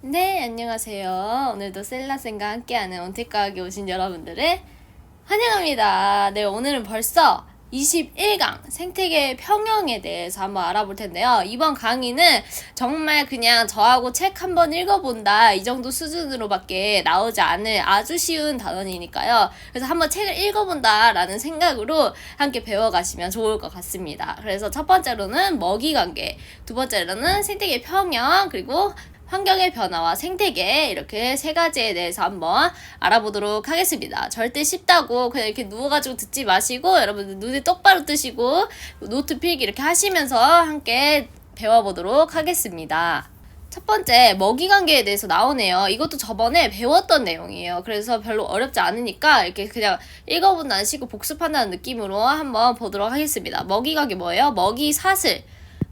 네, 안녕하세요. 오늘도 셀라쌤과 함께하는 온택과학에 오신 여러분들을 환영합니다. 네, 오늘은 벌써 21강 생태계 평형에 대해서 한번 알아볼 텐데요. 이번 강의는 정말 그냥 저하고 책 한번 읽어본다 이 정도 수준으로밖에 나오지 않을 아주 쉬운 단원이니까요. 그래서 한번 책을 읽어본다 라는 생각으로 함께 배워가시면 좋을 것 같습니다. 그래서 첫 번째로는 먹이관계, 두 번째로는 생태계 평형, 그리고 환경의 변화와 생태계, 이렇게 세 가지에 대해서 한번 알아보도록 하겠습니다. 절대 쉽다고 그냥 이렇게 누워가지고 듣지 마시고 여러분들 눈에 똑바로 뜨시고 노트 필기 이렇게 하시면서 함께 배워보도록 하겠습니다. 첫 번째, 먹이관계에 대해서 나오네요. 이것도 저번에 배웠던 내용이에요. 그래서 별로 어렵지 않으니까 이렇게 그냥 읽어본다는 식으로 복습한다는 느낌으로 한번 보도록 하겠습니다. 먹이관계 뭐예요? 먹이사슬.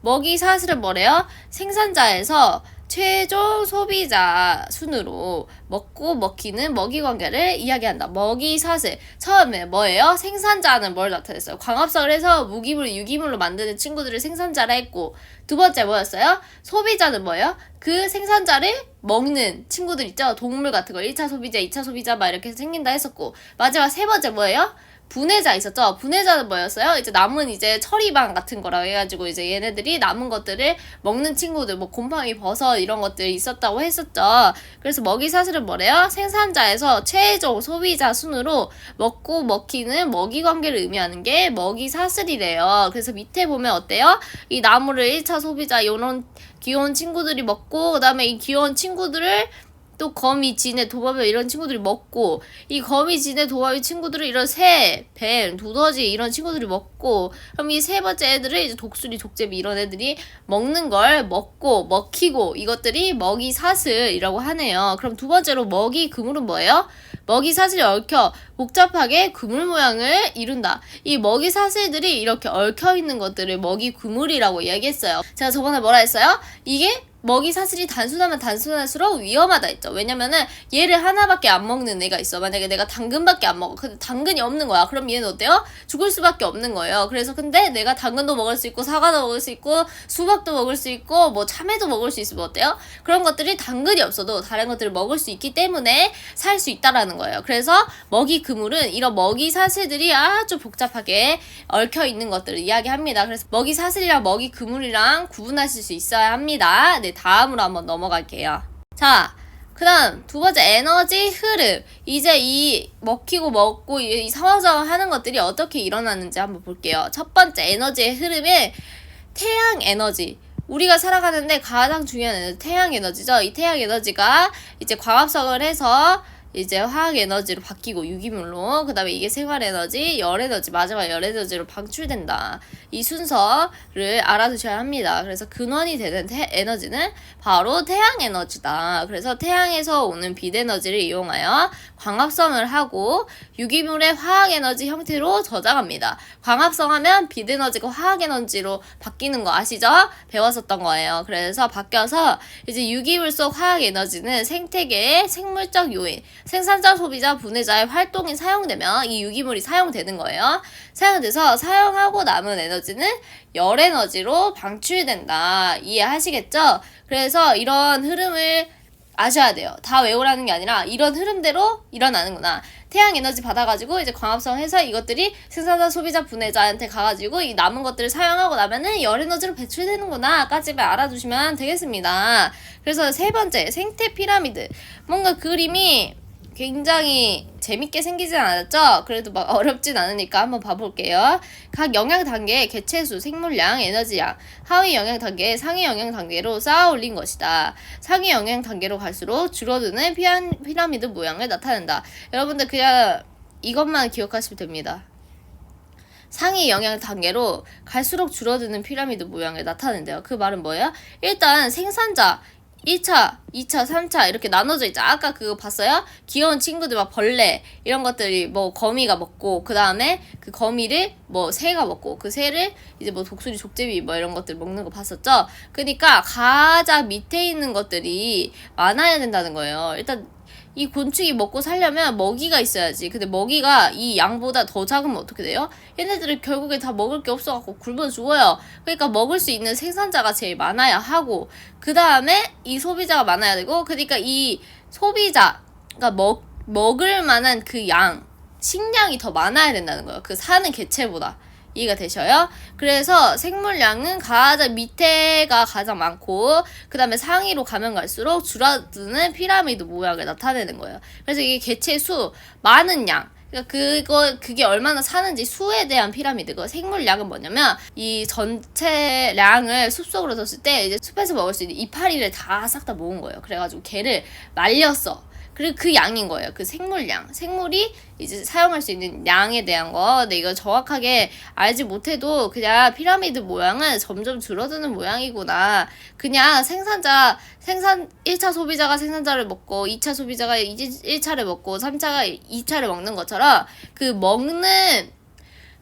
먹이사슬은 뭐래요? 생산자에서 최종 소비자 순으로 먹고 먹히는 먹이관계를 이야기한다. 먹이사슬. 처음에 뭐예요? 생산자는 뭘 나타냈어요? 광합성을 해서 무기물, 유기물로 만드는 친구들을 생산자라 했고, 두 번째 뭐였어요? 소비자는 뭐예요? 그 생산자를 먹는 친구들 있죠? 동물 같은 거 1차 소비자, 2차 소비자 막 이렇게 생긴다 했었고, 마지막 세 번째 뭐예요? 분해자 있었죠? 분해자는 뭐였어요? 이제 남은 이제 처리반 같은 거라고 해가지고 이제 얘네들이 남은 것들을 먹는 친구들, 뭐 곰팡이, 버섯 이런 것들이 있었다고 했었죠. 그래서 먹이사슬은 뭐래요? 생산자에서 최종 소비자 순으로 먹고 먹히는 먹이관계를 의미하는 게 먹이사슬이래요. 그래서 밑에 보면 어때요? 이 나무를 1차 소비자 요런 귀여운 친구들이 먹고, 그 다음에 이 귀여운 친구들을 또 거미, 지네, 도마뱀 이런 친구들이 먹고, 이 거미, 지네, 도마뱀 친구들을 이런 새, 뱀, 두더지 이런 친구들이 먹고, 그럼 이 세 번째 애들을 이제 독수리, 족제비 이런 애들이 먹는 걸 먹고 먹히고, 이것들이 먹이사슬이라고 하네요. 그럼 두 번째로 먹이 그물은 뭐예요? 먹이사슬이 얽혀 복잡하게 그물 모양을 이룬다. 이 먹이사슬들이 이렇게 얽혀 있는 것들을 먹이 그물이라고 얘기했어요. 제가 저번에 뭐라 했어요? 이게 먹이사슬이 단순하면 단순할수록 위험하다 했죠. 왜냐면은 얘를 하나밖에 안 먹는 애가 있어. 만약에 내가 당근밖에 안 먹어. 근데 당근이 없는 거야. 그럼 얘는 어때요? 죽을 수밖에 없는 거예요. 그래서 근데 내가 당근도 먹을 수 있고 사과도 먹을 수 있고 수박도 먹을 수 있고 뭐 참외도 먹을 수 있으면 어때요? 그런 것들이 당근이 없어도 다른 것들을 먹을 수 있기 때문에 살 수 있다라는 거예요. 그래서 먹이 그물은 이런 먹이 사슬들이 아주 복잡하게 얽혀 있는 것들을 이야기합니다. 그래서 먹이 사슬이랑 먹이 그물이랑 구분하실 수 있어야 합니다. 네, 다음으로 한번 넘어갈게요. 자, 그 다음 두 번째, 에너지 흐름. 이제 이 먹히고 먹고 이 상호작용 하는 것들이 어떻게 일어나는지 한번 볼게요. 첫 번째, 에너지의 흐름은 태양 에너지. 우리가 살아가는데 가장 중요한 에너지, 태양 에너지죠. 이 태양 에너지가 이제 광합성을 해서 이제 화학 에너지로 바뀌고 유기물로, 그 다음에 이게 생활 에너지, 열 에너지, 마지막 열 에너지로 방출된다. 이 순서를 알아두셔야 합니다. 그래서 근원이 되는 에너지는 바로 태양 에너지다. 그래서 태양에서 오는 빛 에너지를 이용하여 광합성을 하고 유기물의 화학 에너지 형태로 저장합니다. 광합성하면 빛 에너지가 화학 에너지로 바뀌는 거 아시죠? 배웠었던 거예요. 그래서 바뀌어서 이제 유기물 속 화학 에너지는 생태계의 생물적 요인, 생산자, 소비자, 분해자의 활동이 사용되면 이 유기물이 사용되는 거예요. 사용돼서 사용하고 남은 에너지는 열 에너지로 방출된다. 이해하시겠죠? 그래서 이런 흐름을 아셔야 돼요. 다 외우라는 게 아니라 이런 흐름대로 일어나는구나. 태양 에너지 받아가지고 이제 광합성해서 이것들이 생산자, 소비자, 분해자한테 가가지고 이 남은 것들을 사용하고 나면은 열 에너지로 배출되는구나 까지만 알아두시면 되겠습니다. 그래서 세 번째, 생태 피라미드. 뭔가 그림이 굉장히 재밌게 생기진 않았죠? 그래도 막 어렵진 않으니까 한번 봐볼게요. 각 영양 단계의 개체수, 생물량, 에너지량, 하위 영양 단계, 상위 영양 단계로 쌓아 올린 것이다. 상위 영양 단계로 갈수록 줄어드는 피라미드 모양을 나타낸다. 여러분들 그냥 이것만 기억하시면 됩니다. 상위 영양 단계로 갈수록 줄어드는 피라미드 모양을 나타낸대요. 그 말은 뭐예요? 일단 생산자 1차, 2차, 3차 이렇게 나눠져 있죠. 아까 그거 봤어요? 귀여운 친구들 막 벌레 이런 것들이 뭐 거미가 먹고, 그 다음에 그 거미를 뭐 새가 먹고, 그 새를 이제 뭐 독수리, 족제비 뭐 이런 것들 먹는 거 봤었죠? 그러니까 가장 밑에 있는 것들이 많아야 된다는 거예요. 일단 이 곤충이 먹고 살려면 먹이가 있어야지. 근데 먹이가 이 양보다 더 작으면 어떻게 돼요? 얘네들이 결국에 다 먹을 게 없어갖고 굶어 죽어요. 그러니까 먹을 수 있는 생산자가 제일 많아야 하고, 그 다음에 이 소비자가 많아야 되고, 그러니까 이 소비자, 그러니까 먹을 만한 그 양, 식량이 더 많아야 된다는 거예요. 그 사는 개체보다. 이해가 되셔요? 그래서 생물량은 가장 밑에가 가장 많고, 그 다음에 상위로 가면 갈수록 줄어드는 피라미드 모양을 나타내는 거예요. 그래서 이게 개체 수, 많은 양, 그러니까 그게 얼마나 사는지 수에 대한 피라미드고, 생물량은 뭐냐면 이 전체 량을 숲속으로 뒀을 때 이제 숲에서 먹을 수 있는 이파리를 다 싹 다 모은 거예요. 그래가지고 걔를 말렸어. 그리고 그 양인 거예요. 그 생물량. 생물이 이제 사용할 수 있는 양에 대한 거. 근데 이거 정확하게 알지 못해도 그냥 피라미드 모양은 점점 줄어드는 모양이구나. 그냥 1차 소비자가 생산자를 먹고, 2차 소비자가 1차를 먹고, 3차가 2차를 먹는 것처럼 그러니까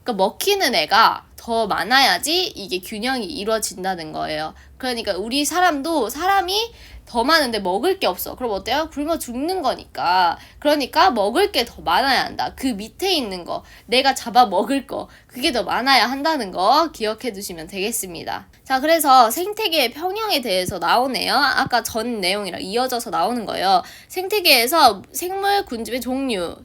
먹히는 애가 더 많아야지 이게 균형이 이루어진다는 거예요. 그러니까 우리 사람이 더 많은데 먹을 게 없어. 그럼 어때요? 굶어 죽는 거니까. 그러니까 먹을 게 더 많아야 한다. 그 밑에 있는 거, 내가 잡아 먹을 거, 그게 더 많아야 한다는 거 기억해 두시면 되겠습니다. 자, 그래서 생태계의 평형에 대해서 나오네요. 아까 전 내용이랑 이어져서 나오는 거예요. 생태계에서 생물 군집의 종류,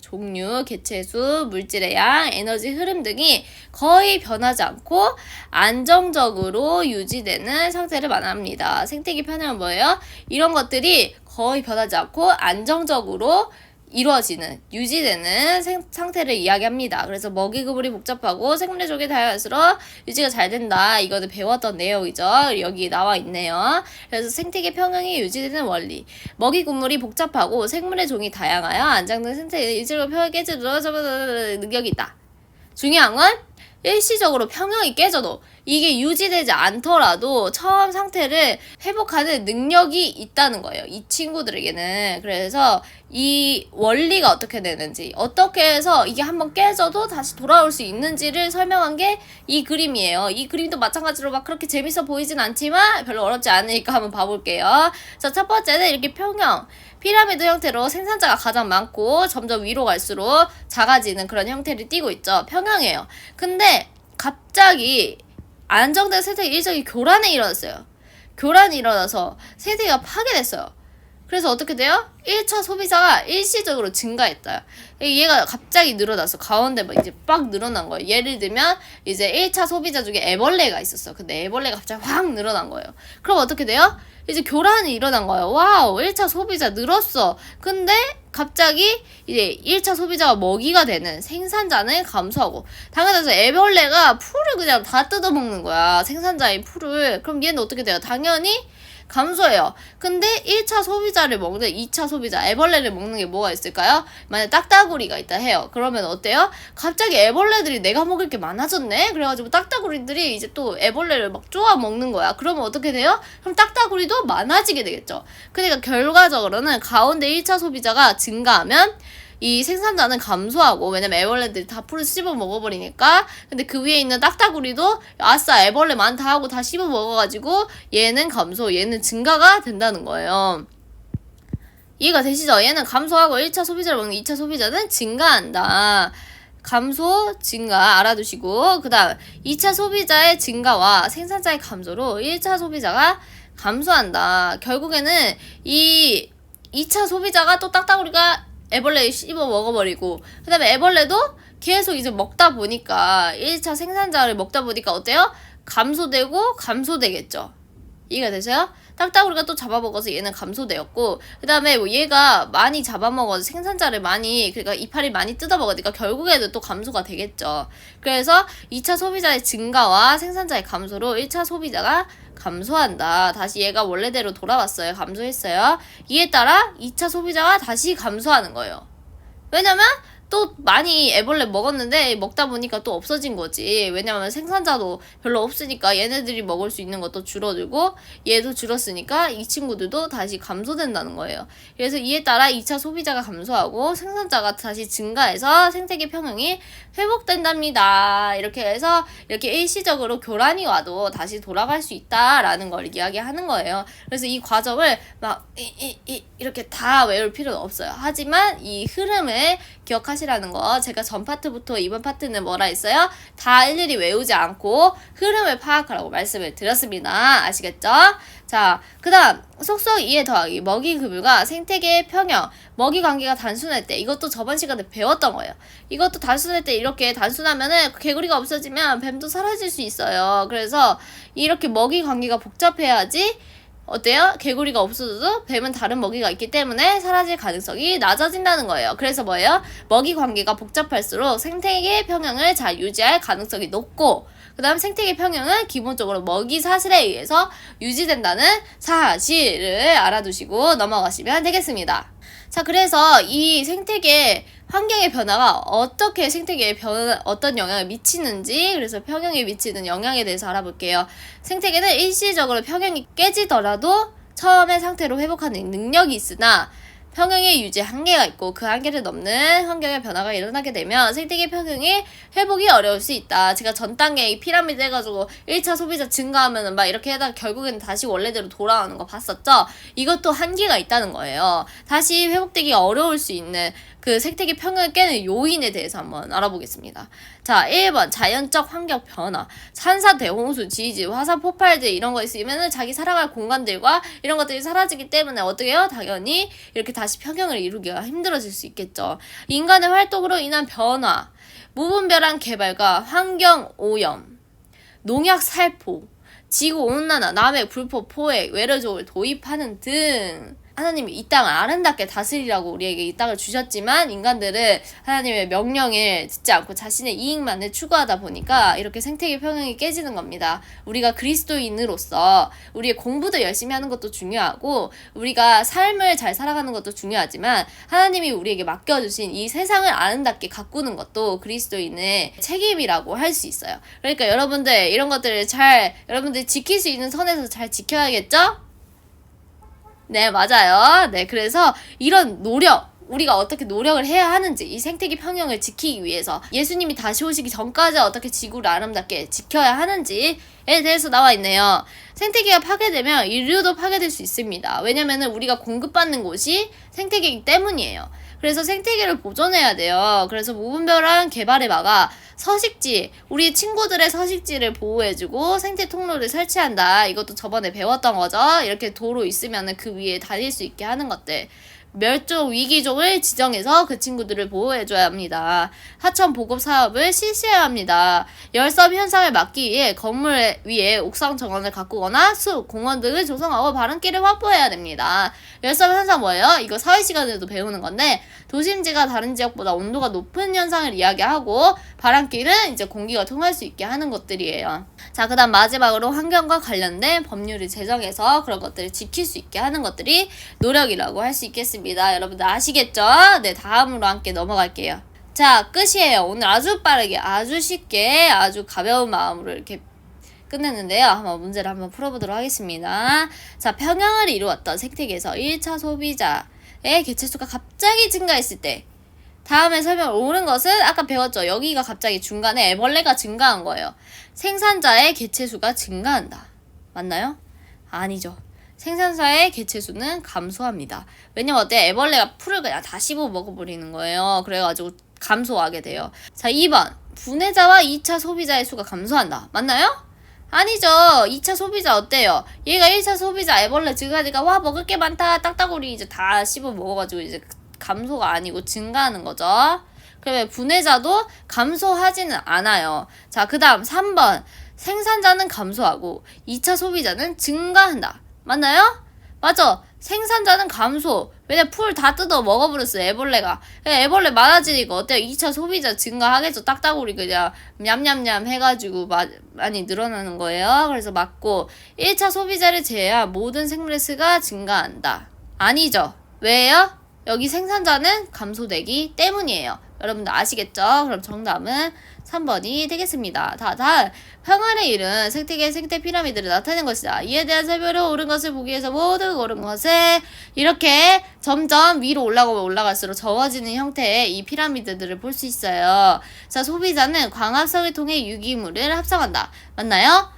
개체수, 물질의 양, 에너지 흐름 등이 거의 변하지 않고 안정적으로 유지되는 상태를 말합니다. 생태계 평형은 뭐예요? 이런 것들이 거의 변하지 않고 안정적으로 유지되는 상태를 이야기합니다. 그래서 먹이 구분이 복잡하고 생물의 종이 다양할수록 유지가 잘 된다. 이거는 배웠던 내용이죠. 여기 나와 있네요. 그래서 생태계 평형이 유지되는 원리. 먹이 구분이 복잡하고 생물의 종이 다양하여 안정된 생태계 유지를 깨지도록 능력이 있다. 중요한 건 일시적으로 평형이 깨져도 이게 유지되지 않더라도 처음 상태를 회복하는 능력이 있다는 거예요. 이 친구들에게는. 그래서 이 원리가 어떻게 되는지, 어떻게 해서 이게 한번 깨져도 다시 돌아올 수 있는지를 설명한 게 이 그림이에요. 이 그림도 마찬가지로 막 그렇게 재밌어 보이진 않지만 별로 어렵지 않으니까 한번 봐볼게요. 자, 첫 번째는 이렇게 평형. 피라미드 형태로 생산자가 가장 많고 점점 위로 갈수록 작아지는 그런 형태를 띠고 있죠. 평형이에요. 근데 갑자기 안정된 세대의 일정이 교란이 일어났어요. 교란이 일어나서 세대가 파괴됐어요. 그래서 어떻게 돼요? 1차 소비자가 일시적으로 증가했다. 얘가 갑자기 늘어났어. 가운데 막 이제 빡 늘어난 거예요. 예를 들면 이제 1차 소비자 중에 애벌레가 있었어. 근데 애벌레가 갑자기 확 늘어난 거예요. 그럼 어떻게 돼요? 이제 교란이 일어난 거예요. 와우, 1차 소비자 늘었어. 근데 갑자기 이제 1차 소비자가 먹이가 되는 생산자는 감소하고, 당연해서 애벌레가 풀을 그냥 다 뜯어먹는 거야. 생산자인 풀을. 그럼 얘는 어떻게 돼요? 당연히 감소해요. 근데 1차 소비자를 먹는 2차 소비자, 애벌레를 먹는 게 뭐가 있을까요? 만약 딱따구리가 있다 해요. 그러면 어때요? 갑자기 애벌레들이 내가 먹을 게 많아졌네? 그래가지고 딱따구리들이 이제 또 애벌레를 막 쪼아 먹는 거야. 그러면 어떻게 돼요? 그럼 딱따구리도 많아지게 되겠죠. 그러니까 결과적으로는 가운데 1차 소비자가 증가하면 이 생산자는 감소하고, 왜냐면 애벌레들이 다 풀을 씹어 먹어버리니까. 근데 그 위에 있는 딱따구리도 아싸 애벌레 많다 하고 다 씹어 먹어가지고 얘는 감소, 얘는 증가가 된다는 거예요. 이해가 되시죠? 얘는 감소하고 1차 소비자를 먹는 2차 소비자는 증가한다. 감소, 증가 알아두시고, 그 다음 2차 소비자의 증가와 생산자의 감소로 1차 소비자가 감소한다. 결국에는 이 2차 소비자가 또 딱따구리가 애벌레 씹어 먹어버리고, 그 다음에 애벌레도 계속 이제 먹다 보니까 1차 생산자를 먹다 보니까 어때요? 감소되겠죠. 이해가 되세요? 딱따구리가 또 잡아먹어서 얘는 감소되었고, 그 다음에 뭐 얘가 많이 잡아먹어서 생산자를 그러니까 이파리 많이 뜯어먹으니까 결국에는 또 감소가 되겠죠. 그래서 2차 소비자의 증가와 생산자의 감소로 1차 소비자가 감소한다. 다시 얘가 원래대로 돌아왔어요. 감소했어요. 이에 따라 2차 소비자가 다시 감소하는 거예요. 왜냐면 또 많이 애벌레 먹었는데 먹다 보니까 또 없어진 거지. 왜냐면 생산자도 별로 없으니까 얘네들이 먹을 수 있는 것도 줄어들고 얘도 줄었으니까 이 친구들도 다시 감소된다는 거예요. 그래서 이에 따라 2차 소비자가 감소하고 생산자가 다시 증가해서 생태계 평형이 회복된답니다. 이렇게 해서 이렇게 일시적으로 교란이 와도 다시 돌아갈 수 있다라는 걸 이야기하는 거예요. 그래서 이 과정을 막 이렇게 다 외울 필요는 없어요. 하지만 이 흐름을 기억하시라는 거. 제가 전 파트부터 이번 파트는 뭐라 했어요? 다 일일이 외우지 않고 흐름을 파악하라고 말씀을 드렸습니다. 아시겠죠? 자, 그 다음 속속 이해 더하기 먹이 급유가 생태계의 평형 먹이 관계가 단순할 때 이것도 저번 시간에 배웠던 거예요. 이것도 단순할 때 이렇게 단순하면은 개구리가 없어지면 뱀도 사라질 수 있어요. 그래서 이렇게 먹이 관계가 복잡해야지 어때요? 개구리가 없어져도 뱀은 다른 먹이가 있기 때문에 사라질 가능성이 낮아진다는 거예요. 그래서 뭐예요? 먹이 관계가 복잡할수록 생태계 평형을 잘 유지할 가능성이 높고 그 다음 생태계 평형은 기본적으로 먹이 사슬에 의해서 유지된다는 사실을 알아두시고 넘어가시면 되겠습니다. 자, 그래서 이 생태계 환경의 변화가 어떻게 생태계에 어떤 영향을 미치는지, 그래서 평형에 미치는 영향에 대해서 알아볼게요. 생태계는 일시적으로 평형이 깨지더라도 처음의 상태로 회복하는 능력이 있으나 평형의 유지에 한계가 있고 그 한계를 넘는 환경의 변화가 일어나게 되면 생태계 평형이 회복이 어려울 수 있다. 제가 전 단계 피라미드 해가지고 1차 소비자 증가하면은 막 이렇게 하다가 결국에는 다시 원래대로 돌아오는 거 봤었죠? 이것도 한계가 있다는 거예요. 다시 회복되기 어려울 수 있는 그 생태계 평형을 깨는 요인에 대해서 한번 알아보겠습니다. 자, 1번 자연적 환경 변화. 산사, 대홍수, 지진, 화산 폭발들 이런 거 있으면은 자기 살아갈 공간들과 이런 것들이 사라지기 때문에 어떻게 해요? 당연히 이렇게 다시 평형을 이루기가 힘들어질 수 있겠죠. 인간의 활동으로 인한 변화, 무분별한 개발과 환경 오염, 농약 살포, 지구온난화, 남의 불법 포획, 외래종을 도입하는 등 하나님이 이 땅을 아름답게 다스리라고 우리에게 이 땅을 주셨지만 인간들은 하나님의 명령을 듣지 않고 자신의 이익만을 추구하다 보니까 이렇게 생태계 평형이 깨지는 겁니다. 우리가 그리스도인으로서 우리의 공부도 열심히 하는 것도 중요하고 우리가 삶을 잘 살아가는 것도 중요하지만 하나님이 우리에게 맡겨주신 이 세상을 아름답게 가꾸는 것도 그리스도인의 책임이라고 할 수 있어요. 그러니까 여러분들 이런 것들을 여러분들이 지킬 수 있는 선에서 잘 지켜야겠죠? 네, 맞아요. 네, 그래서 이런 우리가 어떻게 노력을 해야 하는지, 이 생태계 평형을 지키기 위해서 예수님이 다시 오시기 전까지 어떻게 지구를 아름답게 지켜야 하는지에 대해서 나와 있네요. 생태계가 파괴되면 인류도 파괴될 수 있습니다. 왜냐면은 우리가 공급받는 곳이 생태계이기 때문이에요. 그래서 생태계를 보존해야 돼요. 그래서 무분별한 개발을 막아 서식지, 우리 친구들의 서식지를 보호해주고 생태 통로를 설치한다. 이것도 저번에 배웠던 거죠. 이렇게 도로 있으면 그 위에 다닐 수 있게 하는 것들. 멸종 위기종을 지정해서 그 친구들을 보호해줘야 합니다. 하천 보급 사업을 실시해야 합니다. 열섬 현상을 막기 위해 건물 위에 옥상 정원을 가꾸거나 숲, 공원 등을 조성하고 바람길을 확보해야 됩니다. 열섬 현상 뭐예요? 이거 사회 시간에도 배우는 건데 도심지가 다른 지역보다 온도가 높은 현상을 이야기하고 바람길은 이제 공기가 통할 수 있게 하는 것들이에요. 자, 그 다음 마지막으로 환경과 관련된 법률을 제정해서 그런 것들을 지킬 수 있게 하는 것들이 노력이라고 할 수 있겠습니다. 여러분들 아시겠죠? 네, 다음으로 함께 넘어갈게요. 자, 끝이에요. 오늘 아주 빠르게, 아주 쉽게, 아주 가벼운 마음으로 이렇게 끝냈는데요. 문제를 한번 풀어보도록 하겠습니다. 자, 평형을 이루었던 생태계에서 1차 소비자의 개체수가 갑자기 증가했을 때 다음에 설명 옳은 것은 아까 배웠죠. 여기가 갑자기 중간에 애벌레가 증가한 거예요. 생산자의 개체수가 증가한다. 맞나요? 아니죠. 생산자의 개체수는 감소합니다. 왜냐면 어때? 애벌레가 풀을 그냥 다 씹어 먹어버리는 거예요. 그래가지고 감소하게 돼요. 자, 2번. 분해자와 2차 소비자의 수가 감소한다. 맞나요? 아니죠. 2차 소비자 어때요? 얘가 1차 소비자 애벌레 증가하니까 와 먹을 게 많다. 딱따구리 이제 다 씹어 먹어가지고 이제 감소가 아니고 증가하는 거죠. 그러면 분해자도 감소하지는 않아요. 자, 그 다음 3번. 생산자는 감소하고 2차 소비자는 증가한다. 맞나요? 맞아. 생산자는 감소. 왜냐 풀 다 뜯어 먹어버렸어 애벌레가. 애벌레 많아지니까 어때요? 2차 소비자 증가하겠죠. 딱따구리 그냥 냠냠냠 해가지고 많이 늘어나는 거예요. 그래서 맞고 1차 소비자를 제외한 모든 생물의 수가 증가한다. 아니죠. 왜요? 여기 생산자는 감소되기 때문이에요. 여러분들 아시겠죠? 그럼 정답은 3번이 되겠습니다. 다음 평안의 일은 생태계 생태 피라미드를 나타낸 것이다. 이에 대한 설명을 옳은 것을 보기 위해서 모두 옳은 것을 이렇게 점점 위로 올라가면 올라갈수록 저어지는 형태의 이 피라미드들을 볼 수 있어요. 자, 소비자는 광합성을 통해 유기물을 합성한다. 맞나요?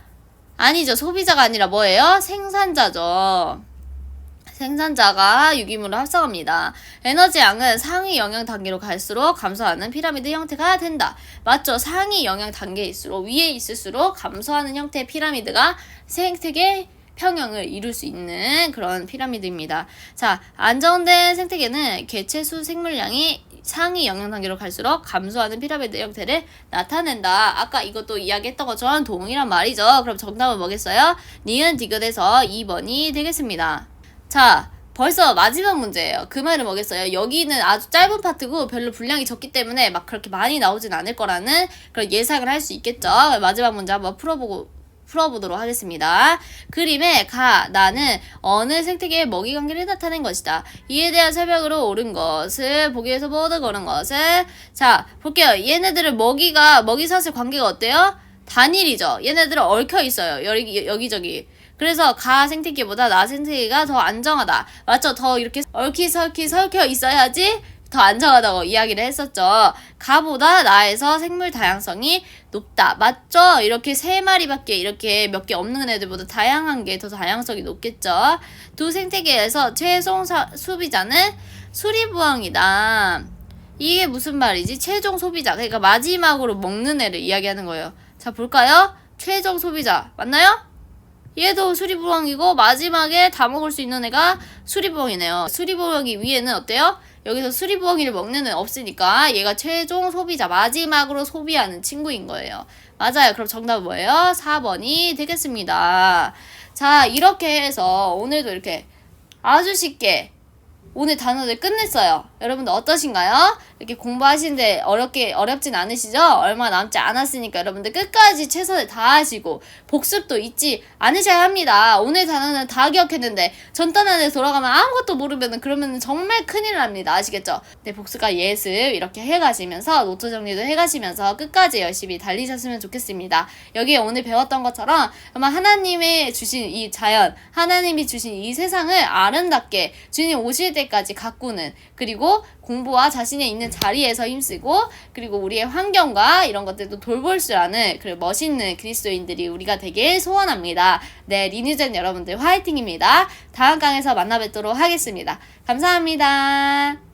아니죠. 소비자가 아니라 뭐예요? 생산자죠. 생산자가 유기물을 합성합니다. 에너지 양은 상위 영양 단계로 갈수록 감소하는 피라미드 형태가 된다. 맞죠? 상위 영양 단계일수록 위에 있을수록 감소하는 형태의 피라미드가 생태계 평형을 이룰 수 있는 그런 피라미드입니다. 자, 안정된 생태계는 개체수 생물량이 상위 영양 단계로 갈수록 감소하는 피라미드 형태를 나타낸다. 아까 이것도 이야기했던 것처럼 동일한 말이죠. 그럼 정답은 뭐겠어요? 니은 디귿에서 2번이 되겠습니다. 자, 벌써 마지막 문제예요. 그 말은 뭐겠어요? 여기는 아주 짧은 파트고 별로 분량이 적기 때문에 막 그렇게 많이 나오진 않을 거라는 그런 예상을 할 수 있겠죠. 마지막 문제 한번 풀어보도록 하겠습니다. 그림에 나는 어느 생태계의 먹이 관계를 나타낸 것이다. 이에 대한 설명으로 옳은 것을 보기 위해서 모두 옳은 것을 자, 볼게요. 얘네들은 먹이사슬 관계가 어때요? 단일이죠. 얘네들은 얽혀 있어요. 여기저기. 그래서 가 생태계보다 나 생태계가 더 안정하다. 맞죠? 더 이렇게 얽혀 있어야지 더 안정하다고 이야기를 했었죠. 가보다 나에서 생물 다양성이 높다. 맞죠? 이렇게 3마리밖에 이렇게 몇 개 없는 애들보다 다양한 게 더 다양성이 높겠죠. 두 생태계에서 최종 소비자는 수리부엉이다. 이게 무슨 말이지? 최종 소비자. 그러니까 마지막으로 먹는 애를 이야기하는 거예요. 자, 볼까요? 최종 소비자. 맞나요? 얘도 수리부엉이고 마지막에 다 먹을 수 있는 애가 수리부엉이네요. 수리부엉이 위에는 어때요? 여기서 수리부엉이를 먹는 애는 없으니까 얘가 최종 소비자, 마지막으로 소비하는 친구인 거예요. 맞아요. 그럼 정답은 뭐예요? 4번이 되겠습니다. 자, 이렇게 해서 오늘도 이렇게 아주 쉽게 오늘 단어들 끝냈어요. 여러분들 어떠신가요? 이렇게 공부하시는데 어렵진 않으시죠? 얼마 남지 않았으니까 여러분들 끝까지 최선을 다하시고 복습도 잊지 않으셔야 합니다. 오늘 단어는 다 기억했는데 전 단원에 돌아가면 아무것도 모르면 그러면 정말 큰일 납니다. 아시겠죠? 네, 복습과 예습 이렇게 해가시면서 노트 정리도 해가시면서 끝까지 열심히 달리셨으면 좋겠습니다. 여기에 오늘 배웠던 것처럼 아마 하나님이 주신 이 자연, 하나님이 주신 이 세상을 아름답게 주님 오실 때까지 가꾸는, 그리고 공부와 자신의 있는 자리에서 힘쓰고, 그리고 우리의 환경과 이런 것들도 돌볼 줄 아는 그리고 멋있는 그리스도인들이 우리가 되길 소원합니다. 네, 리뉴젠 여러분들 화이팅입니다. 다음 강에서 만나 뵙도록 하겠습니다. 감사합니다.